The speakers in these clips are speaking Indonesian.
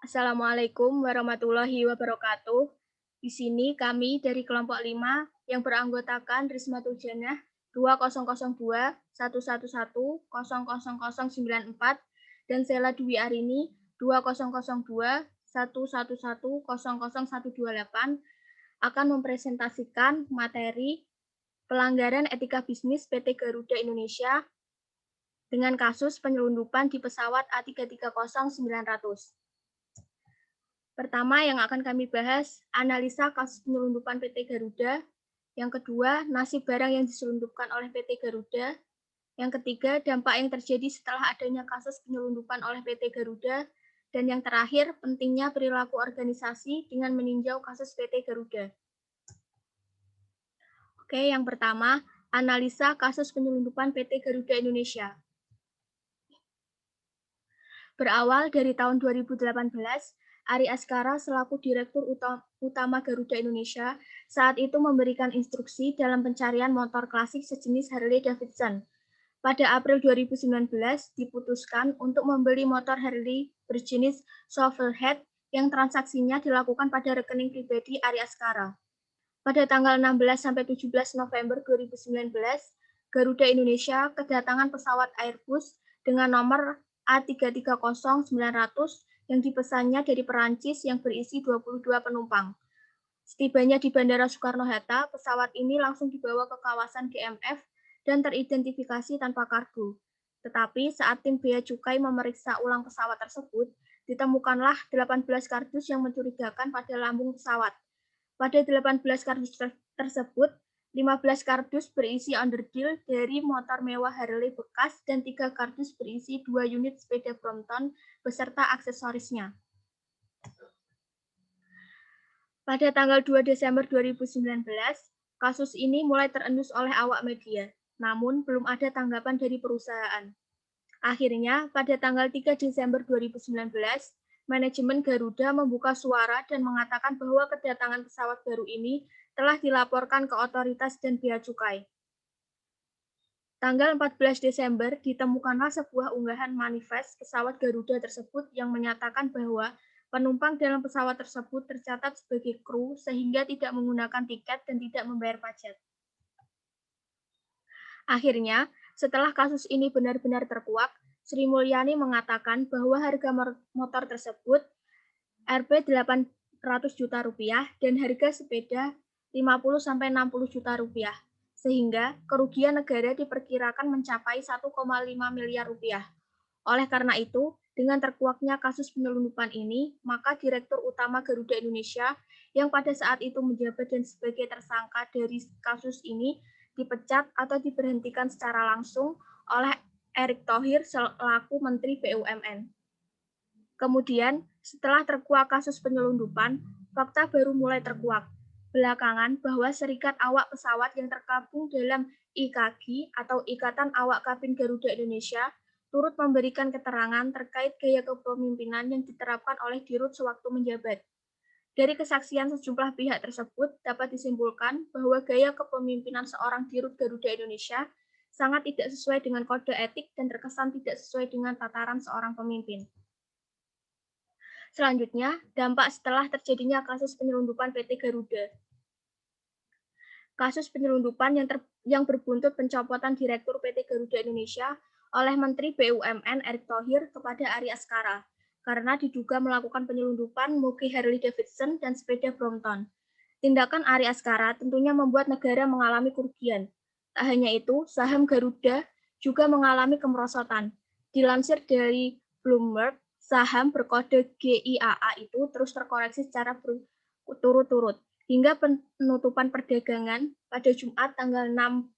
Assalamualaikum warahmatullahi wabarakatuh. Di sini kami dari kelompok 5 yang beranggotakan Risma Turjanah 2002 111 00094 dan Sela Dwi Arini 2002 111 00128 akan mempresentasikan materi pelanggaran etika bisnis PT Garuda Indonesia dengan kasus penyelundupan di pesawat A330-900. Pertama yang akan kami bahas, analisa kasus penyelundupan PT Garuda. Yang kedua, nasib barang yang diselundupkan oleh PT Garuda. Yang ketiga, dampak yang terjadi setelah adanya kasus penyelundupan oleh PT Garuda. Dan yang terakhir, pentingnya perilaku organisasi dengan meninjau kasus PT Garuda. Oke, yang pertama, analisa kasus penyelundupan PT Garuda Indonesia. Berawal dari tahun 2018, Ari Askara selaku Direktur Utama Garuda Indonesia saat itu memberikan instruksi dalam pencarian motor klasik sejenis Harley Davidson. Pada April 2019, diputuskan untuk membeli motor Harley berjenis Shovelhead yang transaksinya dilakukan pada rekening pribadi Ari Askara. Pada tanggal 16-17 November 2019, Garuda Indonesia kedatangan pesawat Airbus dengan nomor A330-900 yang dipesannya dari Perancis yang berisi 22 penumpang. Setibanya di Bandara Soekarno-Hatta, pesawat ini langsung dibawa ke kawasan GMF dan teridentifikasi tanpa kargo. Tetapi saat tim Bea Cukai memeriksa ulang pesawat tersebut, ditemukanlah 18 kardus yang mencurigakan pada lambung pesawat. Pada 18 kardus tersebut, 15 kardus berisi underdeal dari motor mewah Harley bekas dan 3 kardus berisi 2 unit sepeda Brompton beserta aksesorisnya. Pada tanggal 2 Desember 2019, kasus ini mulai terendus oleh awak media, namun belum ada tanggapan dari perusahaan. Akhirnya, pada tanggal 3 Desember 2019, manajemen Garuda membuka suara dan mengatakan bahwa kedatangan pesawat baru ini telah dilaporkan ke otoritas dan bea cukai. Tanggal 14 Desember ditemukanlah sebuah unggahan manifest pesawat Garuda tersebut yang menyatakan bahwa penumpang dalam pesawat tersebut tercatat sebagai kru sehingga tidak menggunakan tiket dan tidak membayar pajak. Akhirnya, setelah kasus ini benar-benar terkuak, Sri Mulyani mengatakan bahwa harga motor tersebut Rp 800 juta rupiah dan harga sepeda 50-60 juta rupiah, sehingga kerugian negara diperkirakan mencapai 1,5 miliar rupiah. Oleh karena itu, dengan terkuaknya kasus penyelundupan ini, maka Direktur Utama Garuda Indonesia yang pada saat itu menjabat dan sebagai tersangka dari kasus ini dipecat atau diberhentikan secara langsung oleh Erick Thohir selaku Menteri BUMN. Kemudian, setelah terkuak kasus penyelundupan, fakta baru mulai terkuak. Belakangan bahwa serikat awak pesawat yang tergabung dalam IKAGI atau Ikatan Awak Kabin Garuda Indonesia turut memberikan keterangan terkait gaya kepemimpinan yang diterapkan oleh Dirut sewaktu menjabat. Dari kesaksian sejumlah pihak tersebut dapat disimpulkan bahwa gaya kepemimpinan seorang Dirut Garuda Indonesia sangat tidak sesuai dengan kode etik dan terkesan tidak sesuai dengan tataran seorang pemimpin. Selanjutnya, dampak setelah terjadinya kasus penyelundupan PT Garuda. Kasus penyelundupan yang berbuntut pencopotan Direktur PT Garuda Indonesia oleh Menteri BUMN Erick Thohir kepada Ari Askara karena diduga melakukan penyelundupan moge Harley Davidson dan sepeda Brompton. Tindakan Ari Askara tentunya membuat negara mengalami kerugian. Tak hanya itu, saham Garuda juga mengalami kemerosotan. Dilansir dari Bloomberg, saham berkode GIAA itu terus terkoreksi secara berturut-turut hingga penutupan perdagangan pada Jumat tanggal 6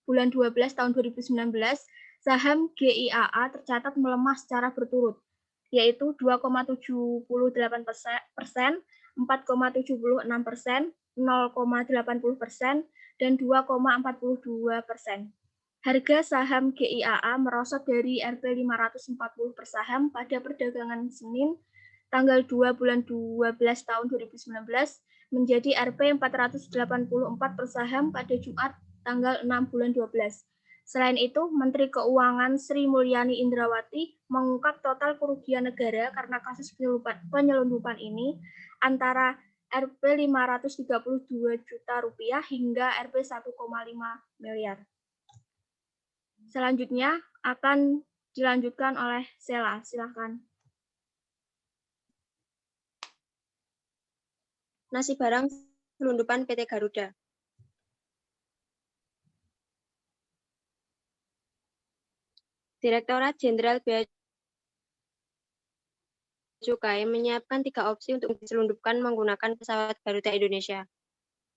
bulan 12 tahun 2019, saham GIAA tercatat melemah secara berturut, yaitu 2,78%, 4,76%, 0,80%, dan 2,42%. Harga saham GIAA merosot dari Rp 540 per saham pada perdagangan Senin tanggal 2 bulan 12 tahun 2019 menjadi Rp 484 per saham pada Jumat tanggal 6 bulan 12 Selain itu, Menteri Keuangan Sri Mulyani Indrawati mengungkap total kerugian negara karena kasus penyelundupan ini antara Rp 532 juta rupiah hingga Rp 1,5 miliar. Selanjutnya akan dilanjutkan oleh Sela. Silakan. Nasib barang selundupan PT Garuda. Direktorat Jenderal Bea Cukai menyiapkan 3 opsi untuk diselundupkan menggunakan pesawat Garuda Indonesia.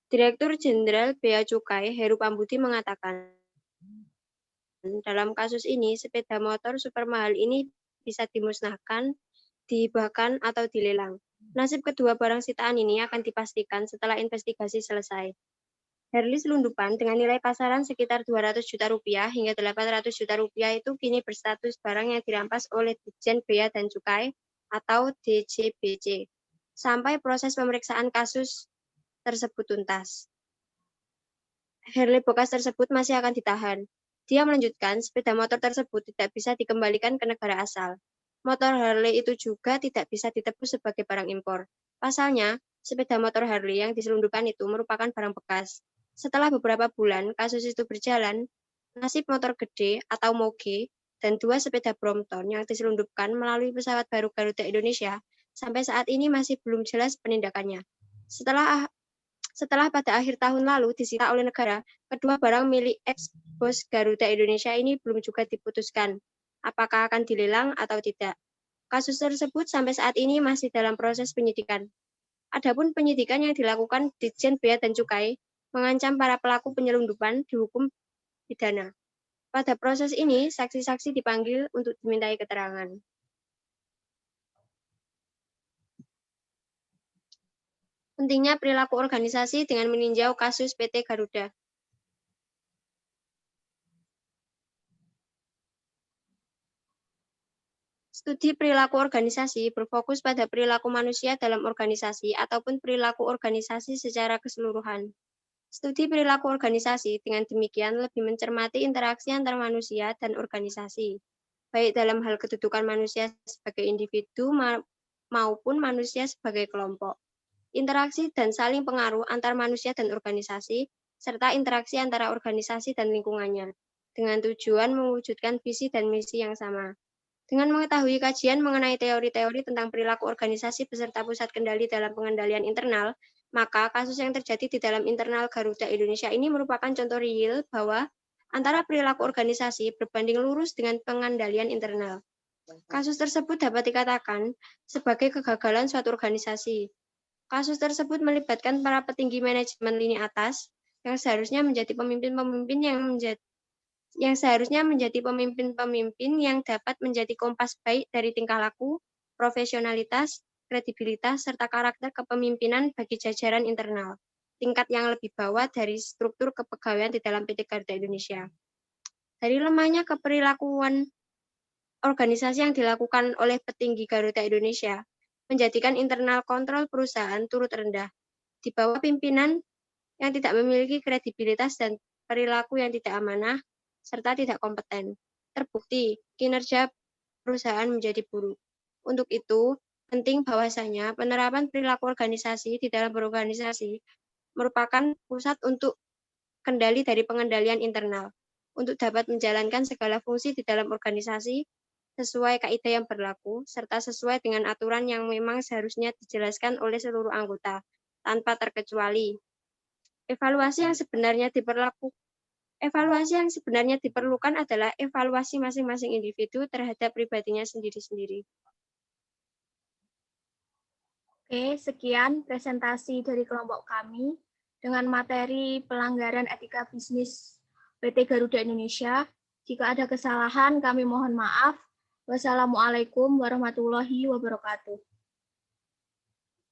Direktur Jenderal Bea Cukai Heru Pambudi mengatakan, dalam kasus ini sepeda motor super mahal ini bisa dimusnahkan, dihibahkan, atau dilelang. Nasib kedua barang sitaan ini akan dipastikan setelah investigasi selesai. Harley selundupan dengan nilai pasaran sekitar 200 juta rupiah hingga 800 juta rupiah itu kini berstatus barang yang dirampas oleh Ditjen Bea dan Cukai atau DJBC sampai proses pemeriksaan kasus tersebut tuntas. Harley bekas tersebut masih akan ditahan. Dia melanjutkan, sepeda motor tersebut tidak bisa dikembalikan ke negara asal. Motor Harley itu juga tidak bisa ditebus sebagai barang impor. Pasalnya, sepeda motor Harley yang diselundupkan itu merupakan barang bekas. Setelah beberapa bulan kasus itu berjalan, nasib motor gede atau moge dan 2 sepeda Brompton yang diselundupkan melalui pesawat baru Garuda Indonesia sampai saat ini masih belum jelas penindakannya. Setelah pada akhir tahun lalu disita oleh negara, kedua barang milik ex-bos Garuda Indonesia ini belum juga diputuskan apakah akan dilelang atau tidak. Kasus tersebut sampai saat ini masih dalam proses penyidikan. Adapun penyidikan yang dilakukan Ditjen Bea dan Cukai mengancam para pelaku penyelundupan dihukum pidana. Pada proses ini, saksi-saksi dipanggil untuk dimintai keterangan. Pentingnya perilaku organisasi dengan meninjau kasus PT Garuda. Studi perilaku organisasi berfokus pada perilaku manusia dalam organisasi ataupun perilaku organisasi secara keseluruhan. Studi perilaku organisasi dengan demikian lebih mencermati interaksi antar manusia dan organisasi, baik dalam hal kedudukan manusia sebagai individu maupun manusia sebagai kelompok. Interaksi dan saling pengaruh antar manusia dan organisasi, serta interaksi antara organisasi dan lingkungannya, dengan tujuan mewujudkan visi dan misi yang sama. Dengan mengetahui kajian mengenai teori-teori tentang perilaku organisasi beserta pusat kendali dalam pengendalian internal, maka kasus yang terjadi di dalam internal Garuda Indonesia ini merupakan contoh real bahwa antara perilaku organisasi berbanding lurus dengan pengendalian internal. Kasus tersebut dapat dikatakan sebagai kegagalan suatu organisasi. Kasus tersebut melibatkan para petinggi manajemen lini atas yang seharusnya menjadi pemimpin-pemimpin yang dapat menjadi kompas baik dari tingkah laku, profesionalitas, kredibilitas, serta karakter kepemimpinan bagi jajaran internal, tingkat yang lebih bawah dari struktur kepegawaian di dalam PT Garuda Indonesia. Dari lemahnya keperilakuan organisasi yang dilakukan oleh petinggi Garuda Indonesia, menjadikan internal kontrol perusahaan turut rendah, di bawah pimpinan yang tidak memiliki kredibilitas dan perilaku yang tidak amanah, serta tidak kompeten. Terbukti, kinerja perusahaan menjadi buruk. Untuk itu, penting bahwasanya penerapan perilaku organisasi di dalam berorganisasi merupakan pusat untuk kendali dari pengendalian internal, untuk dapat menjalankan segala fungsi di dalam organisasi sesuai kaidah yang berlaku, serta sesuai dengan aturan yang memang seharusnya dijelaskan oleh seluruh anggota, tanpa terkecuali. Evaluasi yang sebenarnya diperlukan adalah evaluasi masing-masing individu terhadap pribadinya sendiri-sendiri. Oke, sekian presentasi dari kelompok kami dengan materi pelanggaran etika bisnis PT Garuda Indonesia. Jika ada kesalahan, kami mohon maaf. Wassalamualaikum warahmatullahi wabarakatuh.